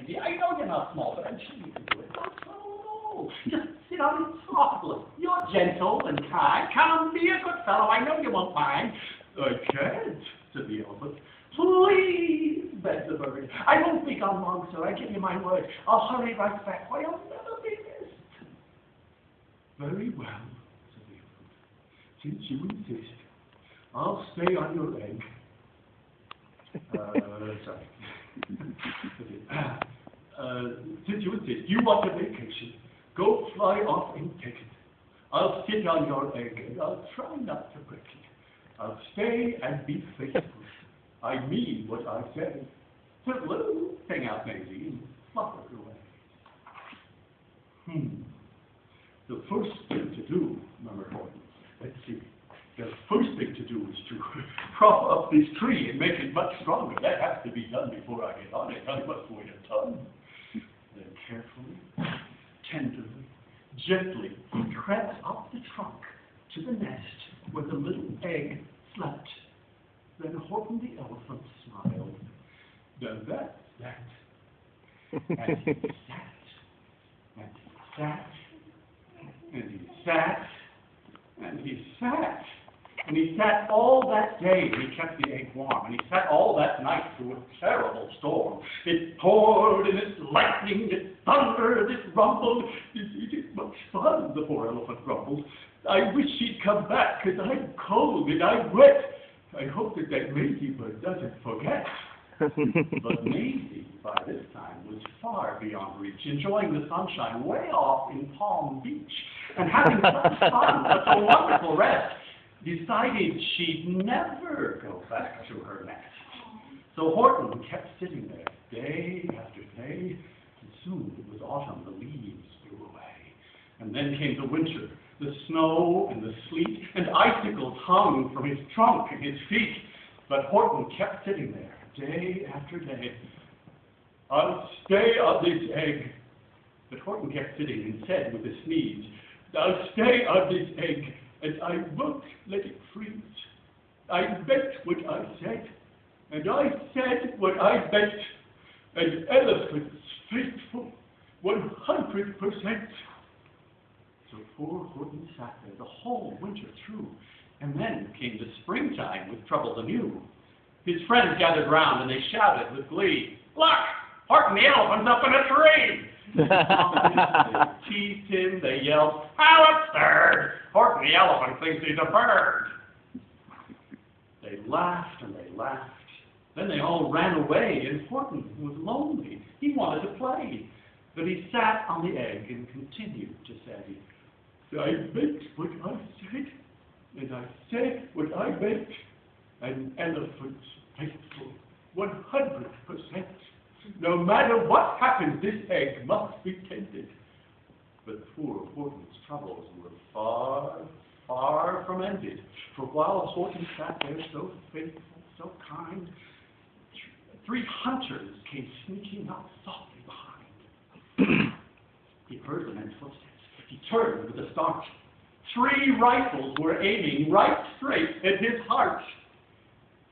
Maisie. I know you're not small, but I'm sure you can do it. No. Just sit on it softly. You're gentle and kind. Come, be a good fellow. I know you won't mind. I can't, said the elephant. Please, begged the bird. I won't be gone long, sir. I give you my word. I'll hurry right back. Why, I'll never be missed. Very well, said the elephant. Since you insist, I'll stay on your egg. Sorry. Since you insist, you want a vacation. Go fly off and take it. I'll sit on your egg and I'll try not to break it. I'll stay and be faithful. I mean what I say. Toodaloo, sang out Maisie and fluttered away. The first thing to do, murmured Horton. Let's see. The first thing to do is to prop up this tree and make it much stronger. That has to be done before I get on it. I must wait a ton. Then carefully, tenderly, gently, he crept up the trunk to the nest where the little egg slept. Then Horton the elephant smiled. Now that's that. And he sat, and he sat, and he sat, and he sat. And he sat all that day, and he kept the egg warm. And he sat all that night through a terrible storm. It poured, and it lightninged, it thundered, it rumbled. It is much fun, the poor elephant grumbled. I wish he'd come back, 'cause I'm cold and I'm wet. I hope that Maisie bird doesn't forget. But Maisie, by this time, was far beyond reach, enjoying the sunshine way off in Palm Beach, and having such fun, such a wonderful rest, decided she'd never go back to her nest. So Horton kept sitting there, day after day, and soon it was autumn, the leaves blew away. And then came the winter, the snow and the sleet, and icicles hung from his trunk and his feet. But Horton kept sitting there, day after day. I'll stay on this egg. But Horton kept sitting and said with a sneeze, I'll stay on this egg, and I won't let it freeze. I meant what I said, and I said what I meant. An elephant's faithful, 100%. So poor Horton sat there the whole winter through, and then came the springtime with troubles anew. His friends gathered round, and they shouted with glee, Look! Horton the elephant's up in a tree! They teased him, they yelled, How absurd! Horton the elephant thinks he's a bird! They laughed and they laughed. Then they all ran away, and Horton was lonely. He wanted to play. But he sat on the egg and continued to say, I meant what I said, and I said what I meant. An elephant's faithful, 100%. No matter what happens, this egg must be tended. But poor Horton's troubles were far, far from ended. For while Horton sat there so faithful, so kind, 3 hunters came sneaking up softly behind. He heard the men's footsteps. He turned with a start. 3 rifles were aiming right straight at his heart.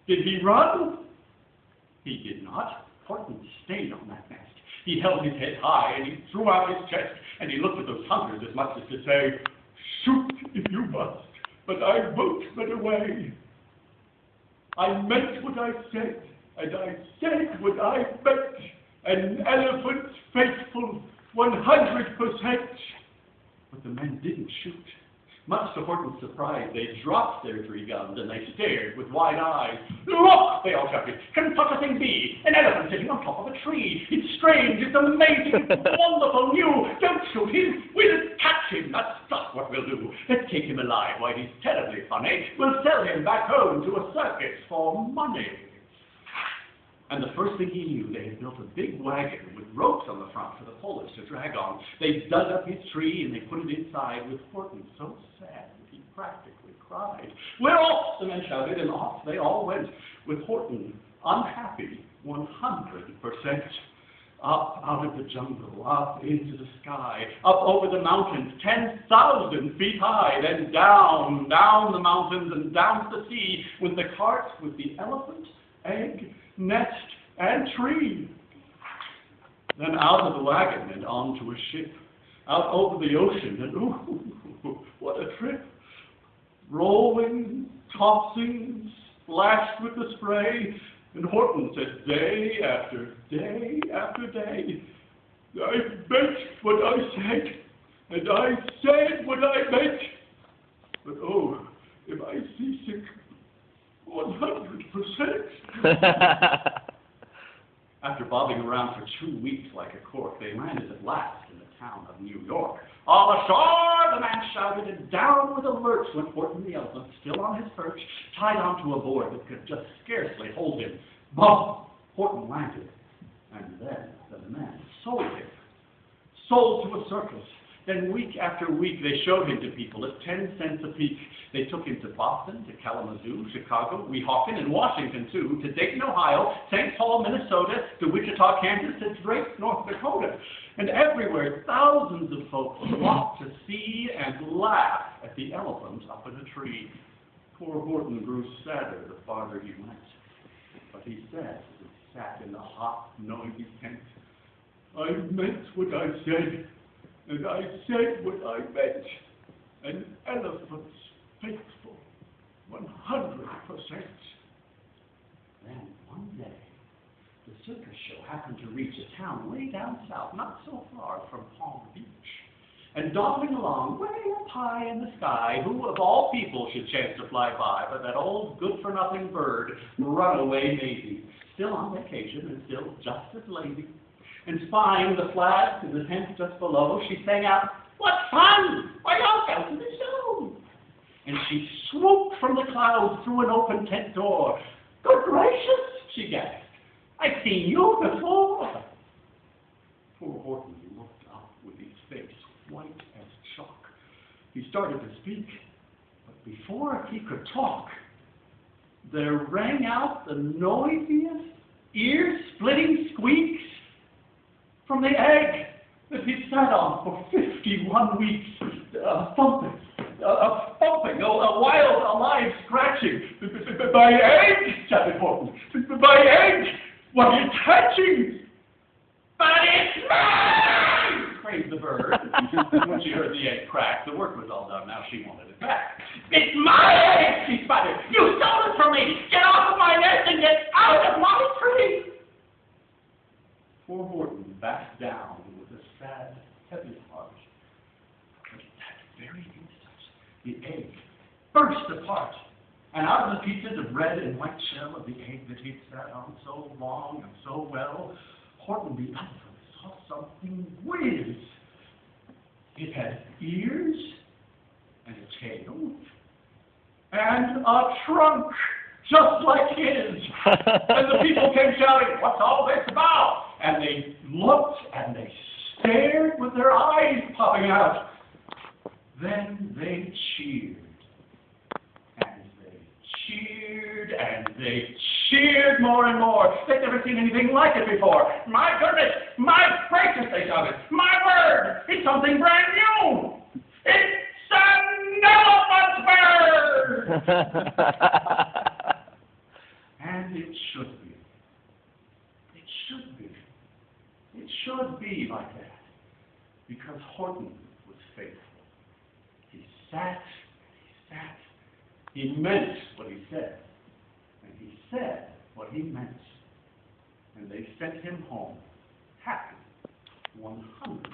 Did he run? He did not. Horton stayed on that nest. He held his head high, and he threw out his chest, and he looked at those hunters as much as to say, Shoot if you must, but I won't run away. I meant what I said, and I said what I meant. An elephant's faithful, 100%. But the men didn't shoot. Much to Horton's surprise, they dropped their 3 guns and they stared with wide eyes. Look, they all shouted, can such a thing be? An elephant sitting on top of a tree. It's strange, it's amazing, it's wonderful, new. Don't shoot him, we'll catch him. That's just what we'll do. Let's take him alive. Why, he's terribly funny. We'll sell him back home to a circus for money. And the first thing he knew, they had built a big wagon with ropes on the front for the pullers to drag on. They dug up his tree and they put it inside with Horton so sad that he practically cried. We're off, the men shouted, and off they all went, with Horton unhappy 100%. Up out of the jungle, up into the sky, up over the mountains, 10,000 feet high, then down, down the mountains and down to the sea, with the cart with the elephant, egg, nest, and tree. then out of the wagon and onto a ship, out over the ocean, and ooh, what a trip! Rolling, tossing, splashed with the spray, and Horton said day after day after day, I meant what I said, and I said what I meant. But oh, am I seasick 100%? After bobbing around for 2 weeks like a cork, they landed at last in the town of New York. All ashore, the man shouted, and down with a lurch went Horton the elephant, still on his perch, tied onto a board that could just scarcely hold him. Bump! Horton landed, and then the men sold him. Sold to a circus. Then week after week they showed him to people at 10 cents a piece. They took him to Boston, to Kalamazoo, Chicago, Weehawken, and Washington too, to Dayton, Ohio, St. Paul, Minnesota, to Wichita, Kansas, to Drake, North Dakota. And everywhere, thousands of folks flocked to see and laugh at the elephant up in a tree. Poor Horton grew sadder the farther he went. But he said, as he sat in the hot, noisy tent, I meant what I said, and I said what I meant. An elephant's faithful, 100%. Then one day, the circus show happened to reach a town way down south, not so far from Palm Beach. And dawdling along way up high in the sky, who of all people should chance to fly by but that old good-for-nothing bird, Runaway Maisie, still on vacation and still just as lazy. And spying the flags in the tent just below, she sang out, "What fun! Why, y'all go to the show!" And she swooped from the clouds through an open tent door. "Good gracious!" she gasped. "I've seen you before!" Poor Horton looked up with his face white as chalk. He started to speak, but before he could talk, there rang out the noisiest, ear-splitting squeaks from the egg that he'd sat on for 51 weeks, thumping, a wild, alive scratching. "My egg!" shouted Horton. "My egg! What are you catching?" "But it's mine!" screamed the bird. When she heard the egg crack, the work was all done. Now she wanted it back. "It's my egg!" she sputtered. "You stole it from me! Get off of my nest and get out of my tree!" Poor Horton backed down with a sad, heavy heart. But at that very instant, the egg burst apart, and out of the pieces of red and white shell of the egg that he'd sat on so long and so well, Horton the elephant saw something whiz. It had ears, and a tail, and a trunk, just like his. And the people came shouting, "What's all this about?" And they looked and they stared with their eyes popping out. Then they cheered. And they cheered and they cheered more and more. They'd never seen anything like it before. "My goodness! My gracious!" they shouted. "My word! It's something brand new! It's an elephant bird!" And it should be. It should be. It should be like that, because Horton was faithful. He sat, he meant what he said, and he said what he meant. And they sent him home, happy, 100%.